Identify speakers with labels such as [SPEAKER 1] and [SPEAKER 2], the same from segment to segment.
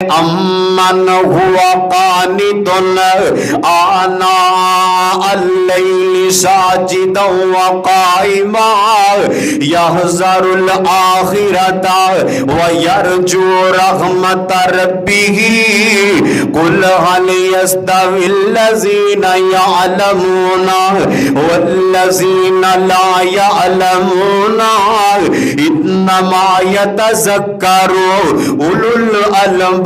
[SPEAKER 1] امن ہوا قانتن آنا اللیل ساجدا وقائما یحذر الآخرۃ ویرجو رحمت ربہ قل هل یستوی الذین یعلمون والذین لا یعلمون انما یتذکر اولو الالباب۔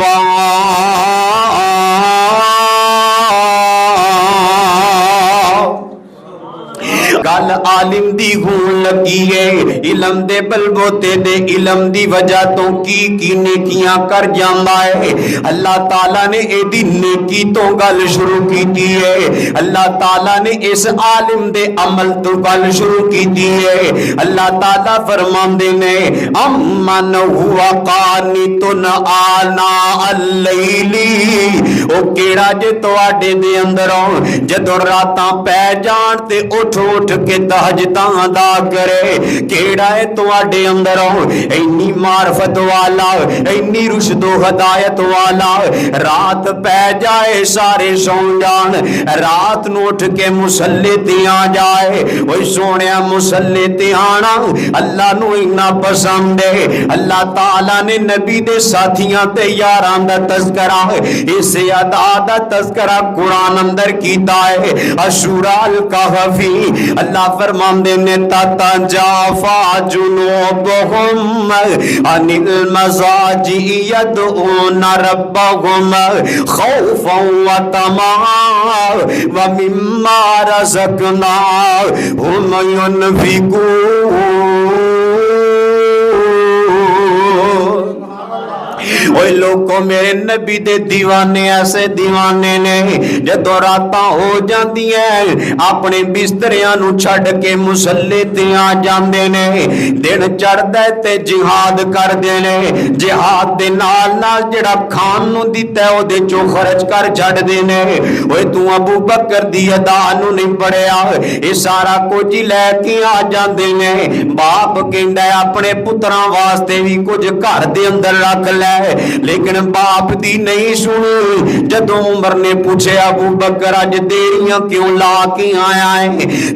[SPEAKER 1] گل عالم دی ہون لگی ہے، علم دے بلبوتے دے علم دی وجہ تو کی نیکیاں کر جاندا ہے۔ اللہ تعالیٰ نے اے دی نیکی تو گل شروع کیتی ہے، اللہ تعالیٰ نے اس عالم دے عمل تو گل شروع کیتی ہے۔ اللہ تعالیٰ فرماندے نے امن ہوا قانتن آناء اللیل، او کیڑا جے تواڈے دے اندروں جدوں راتاں پے جان تے اٹھ کے تہجداں ادا کرے، کیڑا ہے تواڈے اندروں اینی معرفت والا، اینی رشد و ہدایت والا، رات پہ جائے سارے سو جان، رات نو اٹھ کے مصلی تے آ جائے۔ اوے سونیا مصلی تے آنا اللہ نو اتنا پسند ہے، اللہ تعالیٰ نے نبی دے ساتھیاں تے یاراں دا تذکرہ اس ادا دا تذکرہ قرآن اندر کیتا ہے۔ اشورا الکہفی اللہ فرماندے نے تتجافا جنوبہم عن المضاجع یدعون ربہم خوفا وطمعا ومما رزقناہم ينفقون۔ اوے لوگوں میرے نبی دے دیوانے ایسے دیوانے نے جدوں راتاں ہو جاندی ہیں اپنے بستریاں نو چھڈ کے مصلی تے آ جاندے نے، دن چڑھدا تے جہاد کردے نے، جہاد دے نال نال جڑا کھان نو دتا او دے چوں خرچ کر چھڈ دے نے۔ اوے تو ابو بکر دی ادا نو نہیں پڑھیا، اے سارا کچھ لے کے آ جاندے نے۔ باپ کہندا ہے اپنے پتراں واسطے بھی کچھ گھر دے اندر رکھ لے، لیکن باپ دی نہیں سنی۔ جدوں عمر نے پوچھے ابو بکر اج دیریاں کیوں لا کے آیا ہے،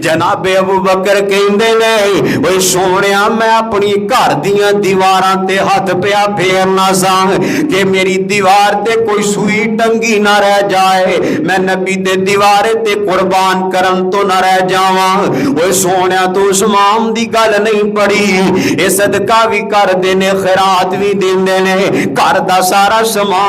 [SPEAKER 1] جناب ابو بکر کہندے نے اوے سونیا میں اپنی گھر دیاں دیواراں تے ہاتھ پیا پھیرنا سا کہ میری دیوار تے کوئی سوئی ٹنگی نہ رہ جائے، میں نبی دے دیوارے تے قربان کرن تو نہ رہ جاواں۔ اوے سونیا تو اسمام دی گل نہیں پڑھی، اے صدقہ بھی کر دینے خیرات بھی دیندے نے، گھر دا سارا سامان